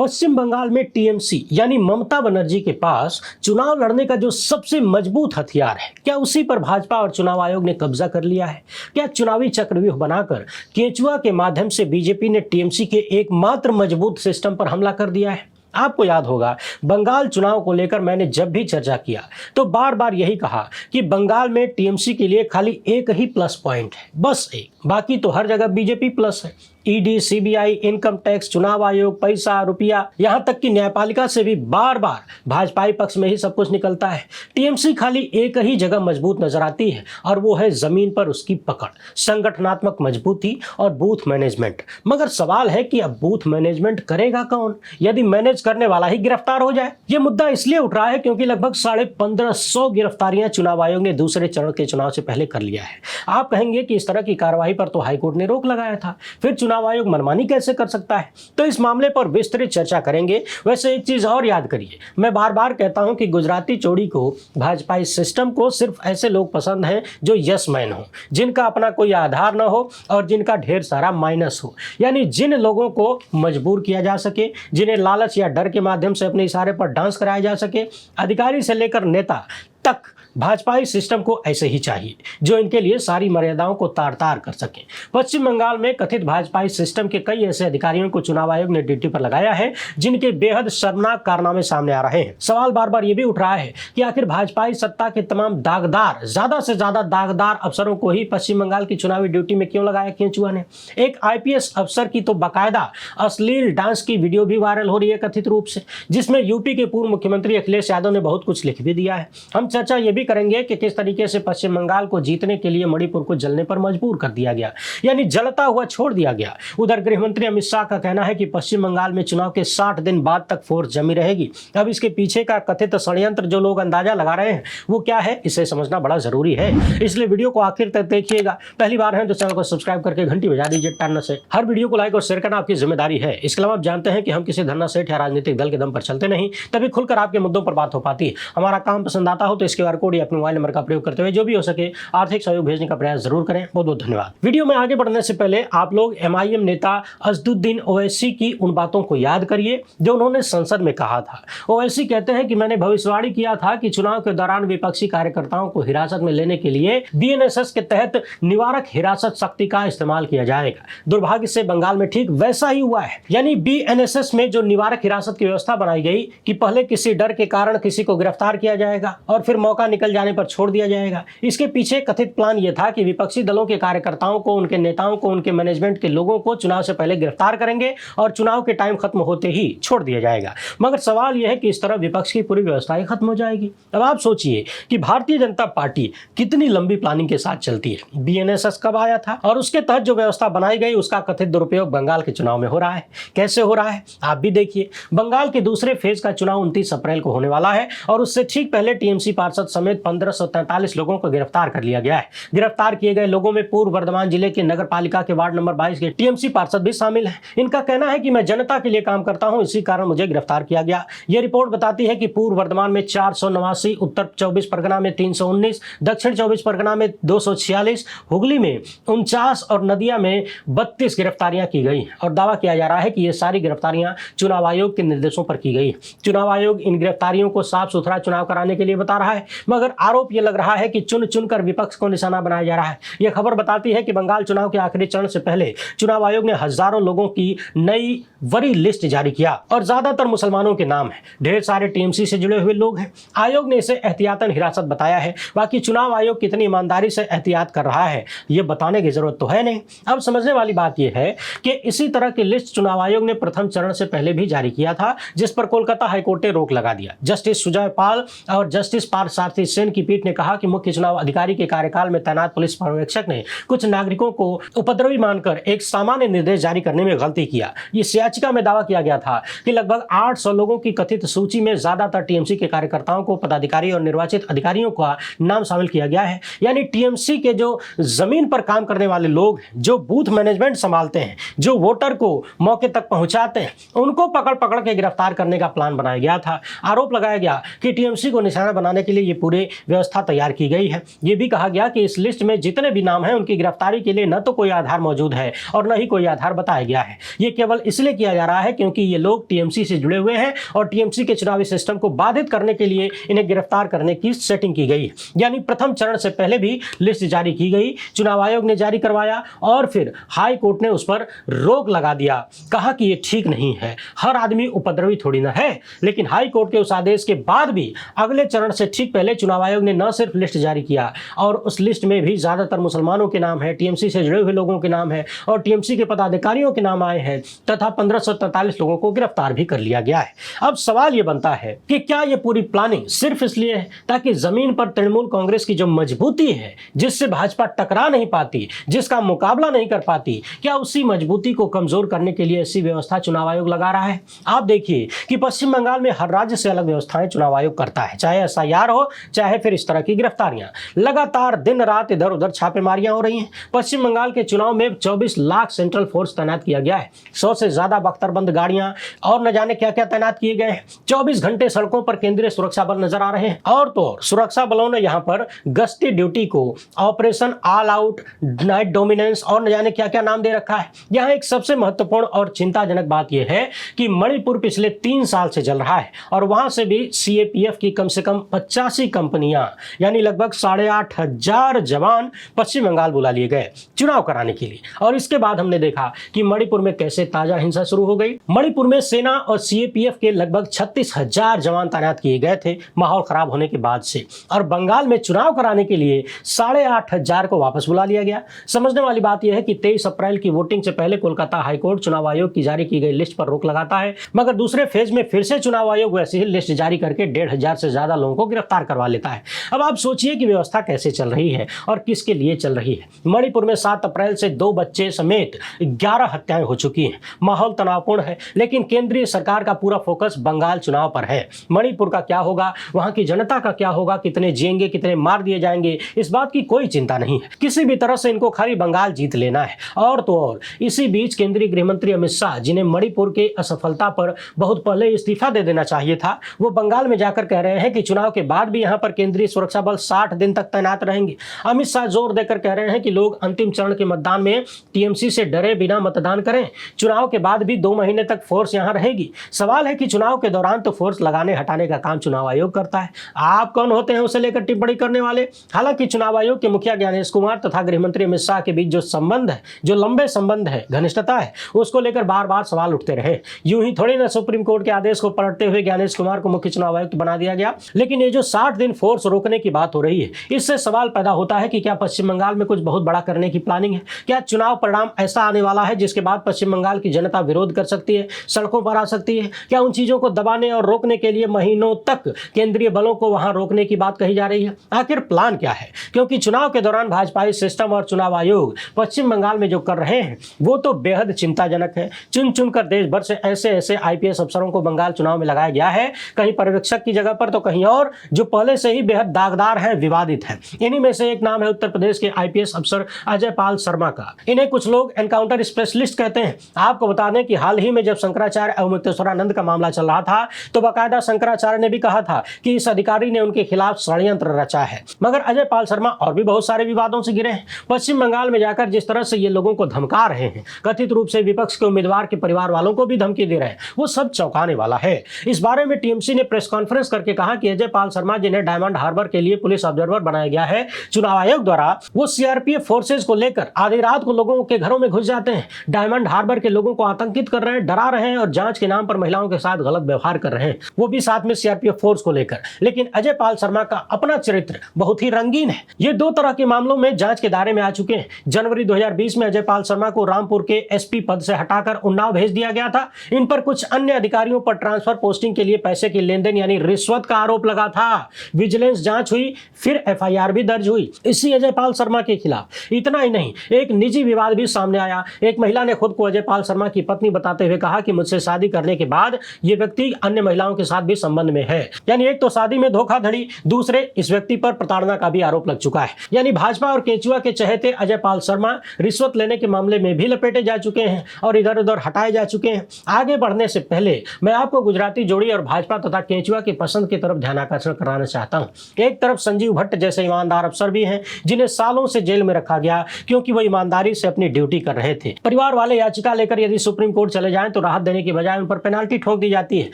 पश्चिम बंगाल में टीएमसी यानी ममता बनर्जी के पास चुनाव लड़ने का जो सबसे मजबूत हथियार है, क्या उसी पर भाजपा और चुनाव आयोग ने कब्जा कर लिया है? क्या चुनावी चक्रव्यूह बनाकर केंचुआ के माध्यम से बीजेपी ने टीएमसी के एकमात्र मजबूत सिस्टम पर हमला कर दिया है? आपको याद होगा, बंगाल चुनाव को लेकर मैंने जब भी चर्चा किया तो बार बार यही कहा कि बंगाल में टीएमसी के लिए खाली एक ही प्लस पॉइंट है, बस एक, बाकी तो हर जगह बीजेपी प्लस है। ईडी, सीबीआई, इनकम टैक्स, चुनाव आयोग, पैसा, रुपया, यहां तक कि न्यायपालिका से भी बार बार भाजपाई पक्ष में ही सब कुछ निकलता है। टीएमसी खाली एक ही जगह मजबूत नजर आती है और वो है जमीन पर उसकी पकड़, संगठनात्मक मजबूती और बूथ मैनेजमेंट। मगर सवाल है कि अब बूथ मैनेजमेंट करेगा कौन यदि मैनेज करने वाला ही गिरफ्तार हो जाए? ये मुद्दा इसलिए उठ रहा है क्योंकि लगभग 1550 गिरफ्तारियां चुनाव आयोग ने दूसरे चरण के चुनाव से पहले कर लिया है। आप कहेंगे कि इस तरह की कार्रवाई पर तो हाईकोर्ट ने रोक लगाया था, फिर चुनाव आयोग मनमानी कैसे कर सकता है? तो इस मामले पर विस्तृत चर्चा करेंगे। वैसे एक चीज और याद करिए, मैं बार बार कहता हूं कि गुजराती चोड़ी को, भाजपाई सिस्टम को सिर्फ ऐसे लोग पसंद हैं जो यस मैन हो, जिनका अपना कोई आधार न हो और जिनका ढेर सारा माइनस हो। यानी जिन लोगों को मजबूर किया जा सके, जिन्हें लालच या डर के माध्यम से अपने इशारे पर डांस कराया जा सके। अधिकारी से लेकर नेता तक भाजपाई सिस्टम को ऐसे ही चाहिए जो इनके लिए सारी मर्यादाओं को तार तार कर सके। पश्चिम बंगाल में कथित भाजपाई सिस्टम के कई ऐसे अधिकारियों को चुनाव आयोग ने ड्यूटी पर लगाया है जिनके बेहद शर्मनाक कारनामे सामने आ रहे हैं। सवाल बार बार यह भी उठ रहा है कि आखिर भाजपाई सत्ता के तमाम दागदार, ज्यादा से ज्यादा दागदार अफसरों को ही पश्चिम बंगाल की चुनावी ड्यूटी में क्यों लगाया केंचुआ ने? एक आईपीएस अफसर की तो बाकायदा अश्लील डांस की वीडियो भी वायरल हो रही है कथित रूप से, जिसमें यूपी के पूर्व मुख्यमंत्री अखिलेश यादव ने बहुत कुछ लिख भी दिया है। हम चर्चा ये भी करेंगे कि किस तरीके से पश्चिम बंगाल को जीतने के लिए मणिपुर को जलने पर मजबूर कर दिया गया, यानी जलता हुआ छोड़ दिया गया। उधर गृह मंत्री अमित शाह का कहना है कि पश्चिम बंगाल में चुनाव के 60 दिन बाद तक फोर्स जमी रहेगी। अब इसके पीछे का कथित षड्यंत्र जो लोग अंदाजा लगा रहे हैं वो क्या है, इसे समझना बड़ा जरूरी है, इसलिए वीडियो को आखिर तक देखिएगा। पहली बार है तो चैनल को सब्सक्राइब करके घंटी बजा दीजिए टन से। हर वीडियो को लाइक और शेयर करना आपकी जिम्मेदारी है। इसके अलावा आप जानते हैं कि हम किसी धरना सेठ या राजनीतिक दल के दम पर चलते नहीं, तभी खुलकर आपके मुद्दों पर बात हो पाती है। हमारा काम पसंद आता हो तो इसके QR कोड या अपने मोबाइल नंबर का प्रयोग करते हुए जो भी हो सके आर्थिक सहयोग भेजने का प्रयास जरूर करें। बहुत बहुत धन्यवाद। वीडियो में आगे बढ़ने से पहले आप लोग MIM नेता असदुद्दीन ओवैसी की उन बातों को याद करिए जो उन्होंने संसद में कहा था। ओवैसी कहते हैं कि मैंने भविष्यवाणी किया था कि चुनाव के दौरान विपक्षी कार्यकर्ताओं को हिरासत में लेने के लिए BNSS के तहत निवारक हिरासत शक्ति का इस्तेमाल किया जाएगा। दुर्भाग्य से बंगाल में ठीक वैसा ही हुआ है, यानी BNSS में जो निवारक हिरासत की व्यवस्था बनाई गई कि पहले किसी डर के कारण किसी को गिरफ्तार किया जाएगा और फिर मौका निकल जाने पर छोड़ दिया जाएगा। इसके पीछे कथित प्लान यह था कि विपक्षी दलों के कार्यकर्ताओं को, उनके नेताओं को, उनके मैनेजमेंट के लोगों को चुनाव से पहले गिरफ्तार करेंगे और चुनाव के टाइम खत्म होते ही छोड़ दिया जाएगा। मगर सवाल यह है कि इस तरह विपक्ष की पूरी व्यवस्था ही खत्म हो जाएगी। अब आप सोचिए कि भारतीय जनता पार्टी कितनी लंबी प्लानिंग के साथ चलती है। BNSS कब आया था और उसके तहत जो व्यवस्था बनाई गई उसका कथित दुरुपयोग बंगाल के चुनाव में हो रहा है। कैसे हो रहा है आप भी देखिए। बंगाल के दूसरे फेज का चुनाव 29 अप्रैल को होने वाला है और उससे ठीक पहले टीएमसी पार्षद समेत 1543 लोगों को गिरफ्तार कर लिया गया है। गिरफ्तार किए गए लोगों में पूर्व वर्धमान जिले के नगर पालिका के वार्ड नंबर 22 के टीएमसी पार्षद भी शामिल हैं। इनका कहना है कि मैं जनता के लिए काम करता हूं, इसी कारण मुझे गिरफ्तार किया गया। यह रिपोर्ट बताती है कि पूर्व वर्धमान में 489, उत्तर 24 परगना में 319, दक्षिण 24 परगना में 246, हुगली में 49 और नदिया में 32 गिरफ्तारियां की गई और दावा किया जा रहा है कि ये सारी गिरफ्तारियां चुनाव आयोग के निर्देशों पर की गई। चुनाव आयोग इन गिरफ्तारियों को साफ सुथरा चुनाव कराने के लिए बता रहा है, मगर आरोप यह लग रहा है कि चुन चुनकर विपक्ष को निशाना बनाया जा रहा है। यह खबर बताती है कि बंगाल चुनाव के आखिरी चरण से पहले चुनाव आयोग ने हजारों लोगों की नई वरी लिस्ट जारी किया और ज्यादातर मुसलमानों के नाम है। ढेर सारे टीएमसी से जुड़े हुए लोग हैं। आयोग ने इसे एहतियातन हिरासत बताया है। बाकी चुनाव आयोग कितनी ईमानदारी से एहतियात कर रहा है यह बताने की जरूरत तो है नहीं। अब समझने वाली बात यह है कि इसी तरह की लिस्ट चुनाव आयोग ने प्रथम चरण से पहले भी जारी किया था, जिस पर कोलकाता हाईकोर्ट ने रोक लगा दिया। जस्टिस सुजय पाल और जस्टिस पार्थसारथी सेन की पीठ ने कहा कि मुख्य चुनाव अधिकारी के कार्यकाल में तैनात पुलिस पर्यवेक्षक ने कुछ नागरिकों को उपद्रवी मानकर एक सामान्य निर्देश जारी करने में गलती किया। इस याचिका में दावा किया गया था कि लगभग 800 लोगों की कथित सूची में ज्यादातर टीएमसी के कार्यकर्ताओं को, पदाधिकारी और निर्वाचित अधिकारियों का नाम शामिल किया गया है। यानी टीएमसी के जो जमीन पर काम करने वाले लोग, जो बूथ मैनेजमेंट संभालते हैं, जो वोटर को मौके तक पहुंचाते हैं, उनको पकड़ पकड़ के गिरफ्तार करने का प्लान बनाया गया था। आरोप लगाया गया कि टीएमसी को निशाना बनाने के लिए ये पूरी पूरे व्यवस्था तैयार की गई है। ये भी कहा गया कि इस लिस्ट में जितने भी नाम हैं उनकी गिरफ्तारी के लिए न तो कोई आधार मौजूद है और न ही कोई आधार बताया गया है। ये केवल इसलिए किया जा रहा है क्योंकि ये लोग टीएमसी से जुड़े हुए हैं और टीएमसी के चुनावी सिस्टम को बाधित करने के लिए इन्हें गिरफ्तार करने की सेटिंग की गई है। यानी प्रथम चरण से पहले भी लिस्ट जारी की गई, चुनाव आयोग ने जारी करवाया और फिर हाई कोर्ट ने उस पर रोक लगा दिया, कहा कि ये ठीक नहीं है, हर आदमी उपद्रवी थोड़ी ना है। लेकिन हाई कोर्ट के उस आदेश के बाद भी अगले चरण से ठीक पहले चुनाव आयोग ने न सिर्फ लिस्ट जारी किया और उस लिस्ट में भी ज्यादातर मुसलमानों के नाम है, टीएमसी से जुड़े हुए लोगों के नाम है और टीएमसी के पदाधिकारियों के नाम आए हैं तथा 1543 लोगों को गिरफ्तार भी कर लिया गया है। अब सवाल यह बनता है कि क्या यह पूरी प्लानिंग सिर्फ इसलिए है ताकि जमीन पर तृणमूल कांग्रेस की जो मजबूती है, जिससे भाजपा टकरा नहीं पाती, जिसका मुकाबला नहीं कर पाती, क्या उसी मजबूती को कमजोर करने के लिए ऐसी व्यवस्था चुनाव आयोग लगा रहा है? आप देखिए कि पश्चिम बंगाल में हर राज्य से अलग व्यवस्थाएं चुनाव आयोग करता है, चाहे एसआईआर हो चाहे फिर इस तरह की गिरफ्तारियां। लगातार दिन रात इधर उधर छापेमारियां हो रही हैं। पश्चिम बंगाल के चुनाव में 24 लाख सेंट्रल फोर्स तैनात किया गया है, 100 से ज्यादा बख्तरबंद गाड़ियां और न जाने क्या क्या तैनात किए गए हैं। 24 घंटे सड़कों पर केंद्रीय सुरक्षा बल नजर आ रहे हैं और तो और सुरक्षा बलों ने यहां पर गश्ती ड्यूटी को operation all out, night dominance और न जाने क्या क्या नाम दे रखा है। यहां एक सबसे महत्वपूर्ण और चिंताजनक बात यह है कि मणिपुर पिछले 3 साल से चल रहा है और वहां से भी सीएपीएफ की कम से कम 85 कंपनियां यानी लगभग 8,500 जवान पश्चिम बंगाल बुला लिए गए चुनाव कराने के लिए। और इसके बाद हमने देखा कि मणिपुर में कैसे ताजा हिंसा शुरू हो गई। मणिपुर में सेना और सीएपीएफ के लगभग 36,000 जवान तैनात किए गए थे माहौल खराब होने के बाद से, और बंगाल में चुनाव कराने के लिए 8,500 को वापस बुला लिया गया। समझने वाली बात यह है कि 23 अप्रैल की वोटिंग से पहले कोलकाता हाईकोर्ट चुनाव आयोग की जारी की गई लिस्ट पर रोक लगाता है, मगर दूसरे फेज में फिर से चुनाव आयोग वैसे ही लिस्ट जारी करके 1,500 से ज्यादा लोगों को गिरफ्तार करवा लेता है। अब आप सोचिए कि व्यवस्था कैसे चल रही है और किसके लिए चल रही है। मणिपुर में 7 अप्रैल से 2 बच्चे समेत 11 हत्याएं हो चुकी हैं। माहौल तनावपूर्ण है, लेकिन केंद्रीय सरकार का पूरा फोकस बंगाल चुनाव पर है। मणिपुर का क्या होगा, वहां की जनता का क्या होगा, कितने जिएंगे, कितने मार दिए जाएंगे, इस बात की कोई चिंता नहीं है। किसी भी तरह से इनको खाली बंगाल जीत लेना है। और तो और इसी बीच केंद्रीय गृह मंत्री अमित शाह, जिन्हें मणिपुर के असफलता पर बहुत पहले इस्तीफा दे देना चाहिए था, वो बंगाल में जाकर कह रहे हैं कि चुनाव के बाद भी यहां पर केंद्रीय सुरक्षा बल 60 दिन तक तैनात रहेंगे। अमित शाह जोर देकर कह रहे हैं कि लोग अंतिम चरण के मतदान में टीएमसी से डरे बिना मतदान करें। चुनाव के बाद भी 2 महीने तक फोर्स यहां रहेगी। सवाल है कि चुनाव के दौरान तो फोर्स लगाने हटाने का काम चुनाव आयोग करता है। आप कौन होते हैं उसे लेकर टिप्पणी करने वाले? हालांकि चुनाव आयोग के मुखिया ज्ञानेश कुमार तथा गृह मंत्री अमित शाह के बीच जो संबंध है, जो लंबे संबंध है, घनिष्ठता है, उसको लेकर बार बार सवाल उठते रहे। यूं ही थोड़ी ना सुप्रीम कोर्ट के आदेश को पलटते हुए ज्ञानेश कुमार को मुख्य चुनाव आयुक्त बना दिया गया। लेकिन ये जो 60 दिन फोर्स रोकने की बात हो रही है, इससे सवाल पैदा होता है कि क्या पश्चिम बंगाल में कुछ बहुत बड़ा करने की प्लानिंग है? क्या चुनाव परिणाम ऐसा आने वाला है जिसके बाद पश्चिम बंगाल की जनता विरोध कर सकती है, सड़कों पर आ सकती है? क्या उन चीजों को दबाने और रोकने के लिए महीनों तक केंद्रीय बलों को वहां रोकने की बात कही जा रही है? आखिर प्लान क्या है? क्योंकि चुनाव के दौरान भाजपाई सिस्टम और चुनाव आयोग पश्चिम बंगाल में जो कर रहे हैं वो तो बेहद चिंताजनक है। चुन चुनकर देश भर से ऐसे ऐसे आईपीएस अफसरों को बंगाल चुनाव में लगाया गया है, कहीं पर्यवेक्षक की जगह पर तो कहीं और, जो पहले से ही बेहद दागदार है, विवादित है। इन्हीं में से एक नाम है उत्तर प्रदेश के आईपीएस अफसर अजय पाल शर्मा का। इन्हें कुछ लोग एनकाउंटर स्पेशलिस्ट कहते हैं। आपको बता दें कि हाल ही में जब शंकराचार्य अवमुक्तेश्वरानंद का मामला चल रहा था तो बाकायदा शंकराचार्य ने भी कहा था कि इस अधिकारी ने उनके खिलाफ षड्यंत्र रचा है। मगर अजय पाल शर्मा और भी बहुत सारे विवादों से घिरे हैं। पश्चिम बंगाल में जाकर जिस तरह से ये लोगों को धमका रहे हैं, कथित रूप से विपक्ष के उम्मीदवार के परिवार वालों को भी धमकी दे रहे हैं, वो सब चौंकाने वाला है। इस बारे में टीएमसी ने प्रेस कॉन्फ्रेंस करके कहा कि अजय पाल शर्मा, जिन्हें डायमंड हार्बर के लिए पुलिस ऑब्जर्वर बनाया गया है चुनाव आयोग द्वारा, वो सीआरपीएफ फोर्सेज को लेकर आधी रात को लोगों के घरों में घुस जाते हैं, डायमंड हार्बर के लोगों को आतंकित कर रहे हैं, डरा रहे हैं और जांच के नाम पर महिलाओं के साथ गलत व्यवहार कर रहे हैं, वो भी साथ में सीआरपीएफ फोर्स को लेकर। लेकिन अजय पाल शर्मा का अपना चरित्र बहुत ही रंगीन है। ये 2 तरह के मामलों में जांच के दायरे में आ चुके हैं। जनवरी 2020 में अजय पाल शर्मा को रामपुर के एसपी पद से हटाकर उन्नाव भेज दिया गया था। इन पर कुछ अन्य अधिकारियों पर ट्रांसफर पोस्टिंग के लिए पैसे की लेनदेन यानी रिश्वत का आरोप लगा था। विजिलेंस जांच हुई, फिर एफआईआर भी दर्ज हुई इसी अजय पाल शर्मा के खिलाफ। इतना ही नहीं, एक निजी विवाद भी सामने आया। एक महिला ने खुद को अजय पाल शर्मा की पत्नी बताते हुए कहा कि मुझसे शादी करने के बाद ये व्यक्ति अन्य महिलाओं के साथ भी संबंध में है। यानी एक तो शादी में धोखाधड़ी, दूसरे इस व्यक्ति पर प्रताड़ना का भी आरोप लग चुका है। यानी भाजपा और केंचुआ के चहेते अजय पाल शर्मा रिश्वत लेने के मामले में भी लपेटे जा चुके हैं और इधर उधर हटाए जा चुके हैं। आगे बढ़ने से पहले मैं आपको गुजराती जोड़ी और भाजपा तथा केंचुआ की पसंद की तरफ ध्यानाकर्षण कराना चाहता चाहता हूँ। एक तरफ संजीव भट्ट जैसे ईमानदार अफसर भी हैं जिन्हें सालों से जेल में रखा गया क्योंकि वो ईमानदारी से अपनी ड्यूटी कर रहे थे। परिवार वाले याचिका लेकर यदि सुप्रीम कोर्ट चले जाएं तो राहत देने की बजाय उन पर पेनाल्टी ठोक दी जाती है।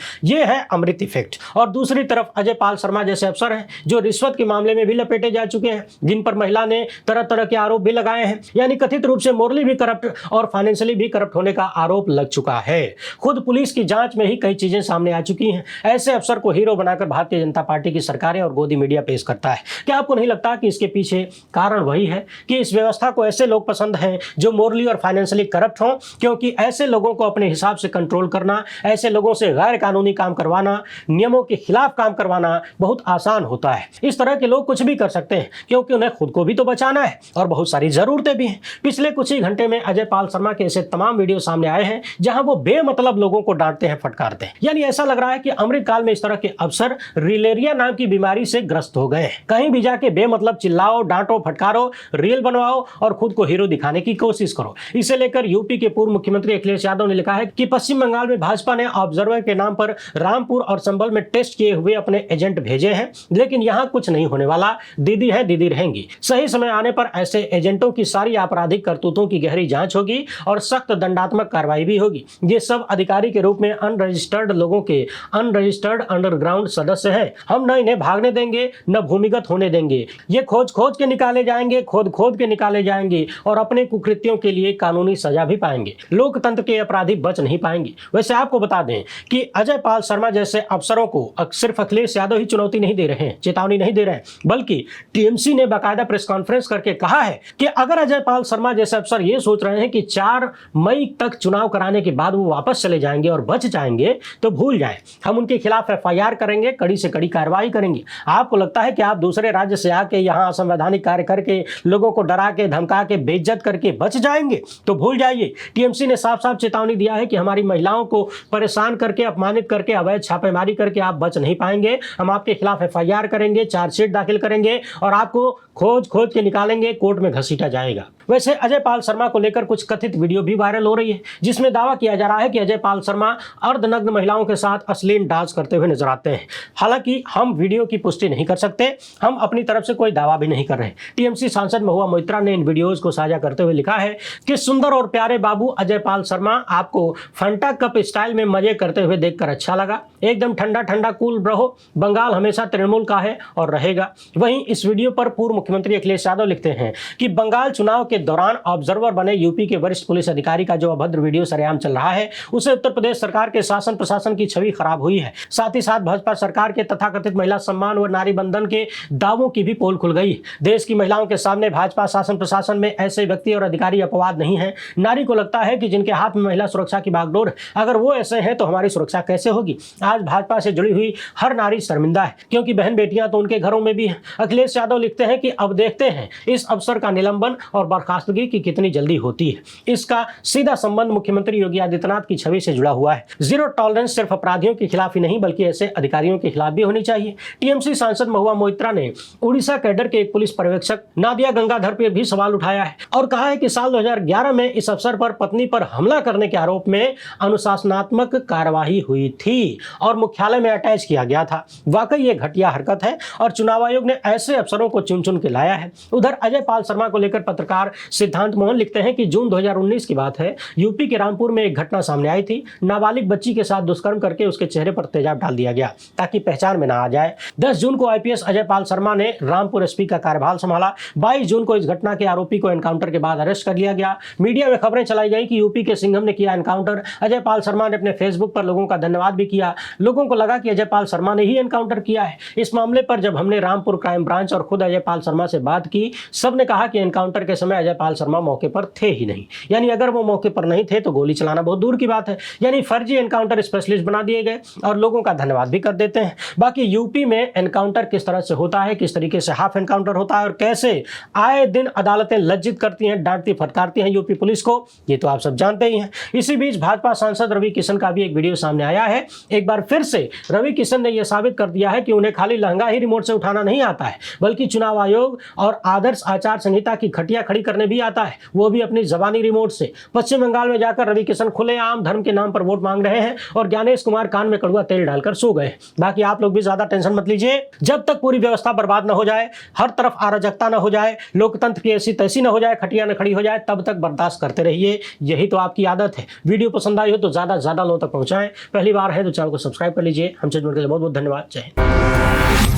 ये है अमृत इफेक्ट। और दूसरी तरफ अजय पाल शर्मा जैसे अफसर हैं जो रिश्वत के मामले में भी लपेटे जा चुके हैं, जिन पर महिला ने तरह तरह के आरोप भी लगाए हैं, यानी कथित रूप से मोरली भी करप्ट और फाइनेंशियली भी करप्ट होने का आरोप लग चुका है। खुद पुलिस की जांच में ही कई चीजें सामने आ चुकी हैं। ऐसे अफसर को हीरो बनाकर भारतीय जनता पार्टी की सरकारें और गोदी मीडिया पेश करता है। क्या आपको नहीं लगता कि इसके पीछे कारण वही है कि इस व्यवस्था को ऐसे लोग पसंद हैं जो मोरली और फाइनेंशियली करप्ट हों, क्योंकि ऐसे लोगों को अपने हिसाब से कंट्रोल करना, ऐसे लोगों से गैर कानूनी काम करवाना, नियमों के खिलाफ काम करवाना बहुत आसान होता है। इस तरह के लोग कुछ भी कर सकते हैं क्योंकि उन्हें खुद को भी तो बचाना है और बहुत सारी जरूरतें भी हैं। पिछले कुछ ही घंटे में अजय पाल शर्मा के ऐसे तमाम वीडियो सामने आए हैं जहां वो बेमतलब लोगों को डांटते हैं, फटकारते हैं। यानी ऐसा लग रहा है कि अमृत काल में इस तरह के अफसर रिलेरिया नाम की बीमारी से ग्रस्त हो गए हैं। कहीं भी जाके बेमतलब चिल्लाओ, डांटो, फटकारो, रील बनवाओ और खुद को हीरो दिखाने की कोशिश करो। इसे लेकर यूपी के पूर्व मुख्यमंत्री अखिलेश यादव ने लिखा है कि पश्चिम बंगाल में भाजपा ने ऑब्जर्वर के नाम पर रामपुर और संभल में टेस्ट किए हुए अपने एजेंट भेजे हैं, लेकिन यहां कुछ नहीं होने वाला। दीदी है, दीदी रहेंगी। सही समय आने पर ऐसे एजेंटों की सारी आपराधिक करतूतों की गहरी जांच होगी और सख्त दंडात्मक कार्रवाई भी होगी। ये सब अधिकारी के रूप में अनरजिस्टर्ड लोगों के अनरजिस्टर्ड अंडरग्राउंड सदस्य हैं। हम न इन्हें भागने देंगे, न भूमिगत होने देंगे। ये खोज खोज के निकाले जाएंगे, खोद खोद के निकाले जाएंगे और अपने कुकृत्यों के लिए कानूनी सजा भी पाएंगे। लोकतंत्र के अपराधी बच नहीं पाएंगे। वैसे आपको बता दें कि अजय पाल शर्मा जैसे अफसरों को सिर्फ अखिलेश यादव ही चुनौती नहीं दे रहे हैं, चेतावनी नहीं दे रहे हैं, बल्कि टीएमसी ने बाकायदा प्रेस कॉन्फ्रेंस करके कहा है कि अगर अजय पाल शर्मा जैसे अफसर ये सोच रहे हैं कि 4 मई तक चुनाव कराने के बाद वो वापस चले जाएंगे और बच जाएंगे तो भूल जाएं। हम उनके खिलाफ एफआईआर करेंगे, कड़ी से कड़ी कार्रवाई करेंगे। आपको लगता है कि आप दूसरे राज्य से आके यहाँ असंवैधानिक कार्य करके लोगों को डरा के, धमका के, बेइज्जत करके बच जाएंगे तो भूल जाइए। टीएमसी ने साफ साफ चेतावनी दिया है कि हमारी महिलाओं को परेशान करके, अपमानित करके, अवैध छापेमारी करके आप बच नहीं पाएंगे। हम आपके खिलाफ एफआईआर करेंगे, चार्जशीट दाखिल करेंगे और आपको खोज खोज के निकालेंगे, कोर्ट में घसीटा जाएगा। वैसे अजय पाल शर्मा को लेकर कुछ कथित वीडियो भी वायरल हो रही है जिसमें दावा किया जा रहा है कि अजय पाल शर्मा अर्धनग्न महिलाओं के साथ अश्लील डांस करते हुए नजर आते हैं। हालांकि हम वीडियो की पुष्टि नहीं कर सकते, हम अपनी तरफ से कोई दावा भी नहीं कर रहे। टीएमसी सांसद महुआ मोइत्रा ने इन वीडियोज को साझा करते हुए लिखा है कि सुंदर और प्यारे बाबू अजय पाल शर्मा, आपको फंटा कप स्टाइल में मजे करते हुए देखकर अच्छा लगा। एकदम ठंडा ठंडा कूल रहो। बंगाल हमेशा तृणमूल का है और रहेगा। वहीं इस वीडियो पर पूर्व मुख्यमंत्री अखिलेश यादव लिखते हैं कि बंगाल चुनाव के दौरान ऑब्जर्वर बने यूपी के वरिष्ठ पुलिस अधिकारी का जो अभद्र वीडियो सरेआम चल रहा है उससे उत्तर प्रदेश सरकार के शासन प्रशासन की छवि खराब हुई है। साथ ही साथ भाजपा सरकार के तथाकथित महिला सम्मान व नारी बंधन के दावों की भी पोल खुल गई। देश की महिलाओं के सामने भाजपा शासन प्रशासन में ऐसे व्यक्ति और अधिकारी अपवाद नहीं है। नारी को लगता है कि जिनके हाथ में महिला सुरक्षा की बागडोर है, अगर वो ऐसे हैं तो हमारी सुरक्षा कैसे होगी। आज भाजपा से जुड़ी हुई हर नारी शर्मिंदा है क्योंकि बहन बेटियां तो उनके घरों में भी हैं। अखिलेश यादव लिखते हैं कि अब देखते हैं इस अफसर का निलंबन और बर्खास्तगी की कितनी जल्दी होती है। इसका सीधा संबंध मुख्यमंत्री योगी आदित्यनाथ की छवि से जुड़ा हुआ है। जीरो टॉलरेंस सिर्फ अपराधियों के खिलाफ ही नहीं बल्कि ऐसे अधिकारियों के खिलाफ भी होनी चाहिए। टीएमसी सांसद महुआ मोइत्रा ने उड़ीसा कैडर के एक पुलिस पर्यवेक्षक नादिया गंगाधर पर भी सवाल उठाया है और कहा है कि साल 2011 में इस अफसर पर पत्नी पर हमला करने के आरोप में अनुशासनात्मक कार्यवाही हुई थी और मुख्यालय में अटैच किया गया था। वाकई ये घटिया हरकत है और चुनाव आयोग ने ऐसे अफसरों को चुन चुन के लाया है। उधर अजय पाल शर्मा को लेकर पत्रकार सिद्धांत मोहन लिखते हैं कि जून 2019 की बात है। यूपी के रामपुर में एक घटना सामने आई थी। नाबालिग बच्ची के साथ दुष्कर्म करके उसके चेहरे पर तेजाब डाल दिया गया ताकि पहचान में ना आ जाए। 10 जून को आईपीएस अजय पाल शर्मा ने रामपुर एसपी का कार्यभार संभाला। 22 जून को इस घटना के आरोपी को एनकाउंटर के बाद अरेस्ट कर लिया गया। मीडिया में खबरें चलाई गई कि यूपी के सिंघम ने किया एनकाउंटर। अजय पाल शर्मा ने अपने फेसबुक पर लोगों का धन्यवाद भी किया। लोगों को लगा कि अजय पाल शर्मा ने ही एनकाउंटर किया है। इस मामले पर जब हमने रामपुर क्राइम ब्रांच और खुद अजय पाल शर्मा से बात की, सबने कहा कि एनकाउंटर के समय अजय पाल शर्मा मौके पर थे ही नहीं। यानी अगर वो मौके पर नहीं थे तो गोली चलाना बहुत दूर की बात है। यानी फर्जी एनकाउंटर स्पेशलिस्ट बना दिए गए और लोगों का धन्यवाद भी कर देते हैं। बाकी यूपी में एनकाउंटर किस तरह से होता है, किस तरीके से हाफ एनकाउंटर होता है और कैसे आए दिन अदालतें लज्जित करती हैं, डांटती फटकारती हैं यूपी पुलिस को, ये तो आप सब जानते ही हैं। इसी बीच भाजपा सांसद रवि किशन का भी एक वीडियो सामने आया है। एक बार फिर से रवि किशन ने यह साबित कर दिया है कि उन्हें खाली लहंगा ही रिमोट से उठाना नहीं आता है बल्कि चुनाव आयोग और आदर्श आचार संहिता की खटिया खड़ी करने भी आता है, वो भी अपनी जबानी रिमोट से। पश्चिम बंगाल में जाकर रवि किशन खुलेआम धर्म के नाम पर वोट मांग रहे हैं और ज्ञानेश कुमार कान में कड़वा तेल डालकर सो गए। बाकी आप लोग भी ज्यादा टेंशन मत लीजिए, जब तक पूरी व्यवस्था बर्बाद न हो जाए, हर तरफ अराजकता न हो जाए, लोकतंत्र की ऐसी तैसी न हो जाए, खटिया न खड़ी हो जाए, तब तक बर्दाश्त करते रहिए। यही तो आपकी आदत है। वीडियो पसंद आई हो तो ज्यादा से ज्यादा लोगों तक पहुंचाएं। पहली बार है तो चैनल को सब्सक्राइब कर लीजिए। हमसे जुड़ने के लिए बहुत बहुत धन्यवाद। जय हिंद।